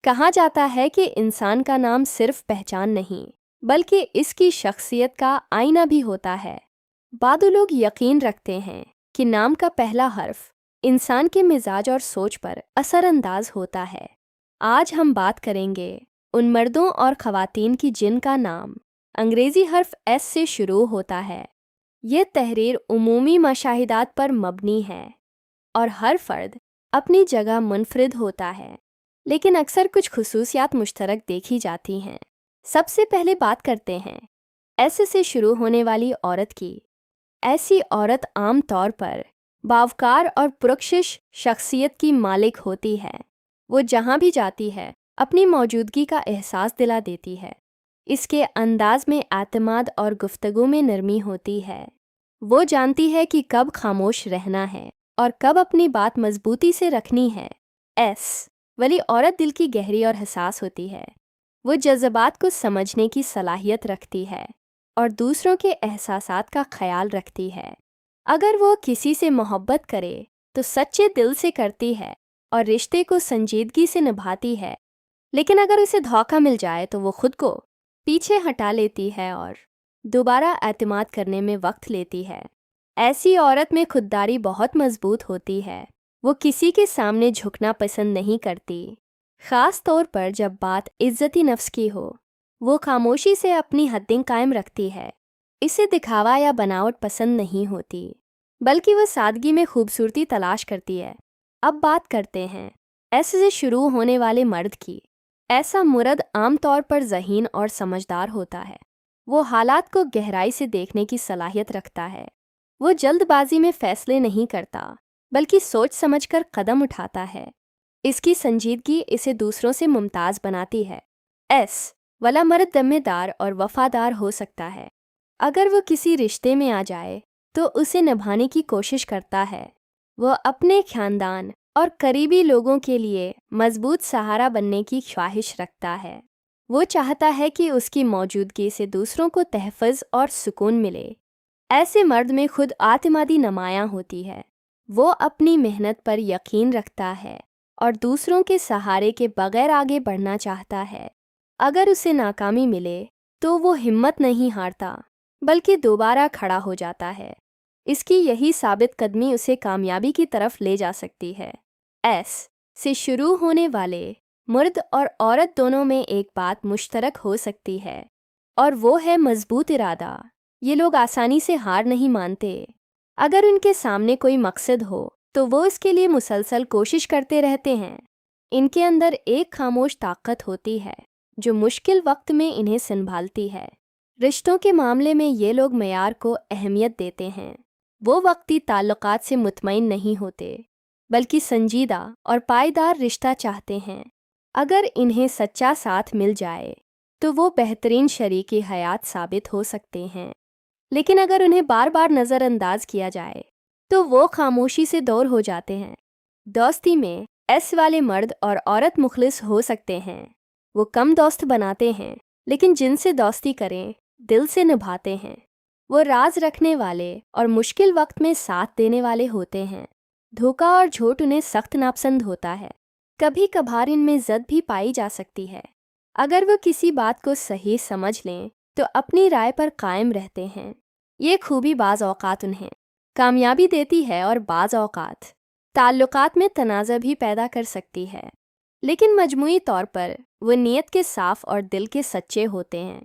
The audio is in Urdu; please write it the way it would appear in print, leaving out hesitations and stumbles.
کہا جاتا ہے کہ انسان کا نام صرف پہچان نہیں بلکہ اس کی شخصیت کا آئینہ بھی ہوتا ہے۔ بعض لوگ یقین رکھتے ہیں کہ نام کا پہلا حرف انسان کے مزاج اور سوچ پر اثر انداز ہوتا ہے۔ آج ہم بات کریں گے ان مردوں اور خواتین کی جن کا نام انگریزی حرف ایس سے شروع ہوتا ہے۔ یہ تحریر عمومی مشاہدات پر مبنی ہے اور ہر فرد اپنی جگہ منفرد ہوتا ہے، لیکن اکثر کچھ خصوصیات مشترک دیکھی جاتی ہیں۔ سب سے پہلے بات کرتے ہیں ایس سے شروع ہونے والی عورت کی۔ ایسی عورت عام طور پر باوقار اور پرکشش شخصیت کی مالک ہوتی ہے۔ وہ جہاں بھی جاتی ہے اپنی موجودگی کا احساس دلا دیتی ہے۔ اس کے انداز میں اعتماد اور گفتگو میں نرمی ہوتی ہے۔ وہ جانتی ہے کہ کب خاموش رہنا ہے اور کب اپنی بات مضبوطی سے رکھنی ہے۔ ایس والی عورت دل کی گہری اور حساس ہوتی ہے۔ وہ جذبات کو سمجھنے کی صلاحیت رکھتی ہے اور دوسروں کے احساسات کا خیال رکھتی ہے۔ اگر وہ کسی سے محبت کرے تو سچے دل سے کرتی ہے اور رشتے کو سنجیدگی سے نبھاتی ہے، لیکن اگر اسے دھوکہ مل جائے تو وہ خود کو پیچھے ہٹا لیتی ہے اور دوبارہ اعتماد کرنے میں وقت لیتی ہے۔ ایسی عورت میں خودداری بہت مضبوط ہوتی ہے۔ وہ کسی کے سامنے جھکنا پسند نہیں کرتی، خاص طور پر جب بات عزتی نفس کی ہو۔ وہ خاموشی سے اپنی حدیں قائم رکھتی ہے۔ اسے دکھاوا یا بناوٹ پسند نہیں ہوتی، بلکہ وہ سادگی میں خوبصورتی تلاش کرتی ہے۔ اب بات کرتے ہیں ایس سے شروع ہونے والے مرد کی۔ ایسا مرد عام طور پر ذہین اور سمجھدار ہوتا ہے۔ وہ حالات کو گہرائی سے دیکھنے کی صلاحیت رکھتا ہے۔ وہ جلد بازی میں فیصلے نہیں کرتا بلکہ سوچ سمجھ کر قدم اٹھاتا ہے۔ اس کی سنجیدگی اسے دوسروں سے ممتاز بناتی ہے۔ ایس والا مرد ذمہ دار اور وفادار ہو سکتا ہے۔ اگر وہ کسی رشتے میں آ جائے تو اسے نبھانے کی کوشش کرتا ہے۔ وہ اپنے خاندان اور قریبی لوگوں کے لیے مضبوط سہارا بننے کی خواہش رکھتا ہے۔ وہ چاہتا ہے کہ اس کی موجودگی سے دوسروں کو تحفظ اور سکون ملے۔ ایسے مرد میں خود اعتمادی نمایاں ہوتی ہے۔ وہ اپنی محنت پر یقین رکھتا ہے اور دوسروں کے سہارے کے بغیر آگے بڑھنا چاہتا ہے۔ اگر اسے ناکامی ملے تو وہ ہمت نہیں ہارتا بلکہ دوبارہ کھڑا ہو جاتا ہے۔ اس کی یہی ثابت قدمی اسے کامیابی کی طرف لے جا سکتی ہے۔ ایس سے شروع ہونے والے مرد اور عورت دونوں میں ایک بات مشترک ہو سکتی ہے اور وہ ہے مضبوط ارادہ۔ یہ لوگ آسانی سے ہار نہیں مانتے۔ اگر ان کے سامنے کوئی مقصد ہو تو وہ اس کے لیے مسلسل کوشش کرتے رہتے ہیں۔ ان کے اندر ایک خاموش طاقت ہوتی ہے جو مشکل وقت میں انہیں سنبھالتی ہے۔ رشتوں کے معاملے میں یہ لوگ معیار کو اہمیت دیتے ہیں۔ وہ وقتی تعلقات سے مطمئن نہیں ہوتے بلکہ سنجیدہ اور پائیدار رشتہ چاہتے ہیں۔ اگر انہیں سچا ساتھ مل جائے تو وہ بہترین شریک حیات ثابت ہو سکتے ہیں، لیکن اگر انہیں بار بار نظر انداز کیا جائے تو وہ خاموشی سے دور ہو جاتے ہیں۔ دوستی میں ایس والے مرد اور عورت مخلص ہو سکتے ہیں۔ وہ کم دوست بناتے ہیں لیکن جن سے دوستی کریں دل سے نبھاتے ہیں۔ وہ راز رکھنے والے اور مشکل وقت میں ساتھ دینے والے ہوتے ہیں۔ دھوکہ اور جھوٹ انہیں سخت ناپسند ہوتا ہے۔ کبھی کبھار ان میں ضد بھی پائی جا سکتی ہے۔ اگر وہ کسی بات کو صحیح سمجھ لیں تو اپنی رائے پر قائم رہتے ہیں۔ یہ خوبی بعض اوقات انہیں کامیابی دیتی ہے اور بعض اوقات تعلقات میں تنازع بھی پیدا کر سکتی ہے، لیکن مجموعی طور پر وہ نیت کے صاف اور دل کے سچے ہوتے ہیں۔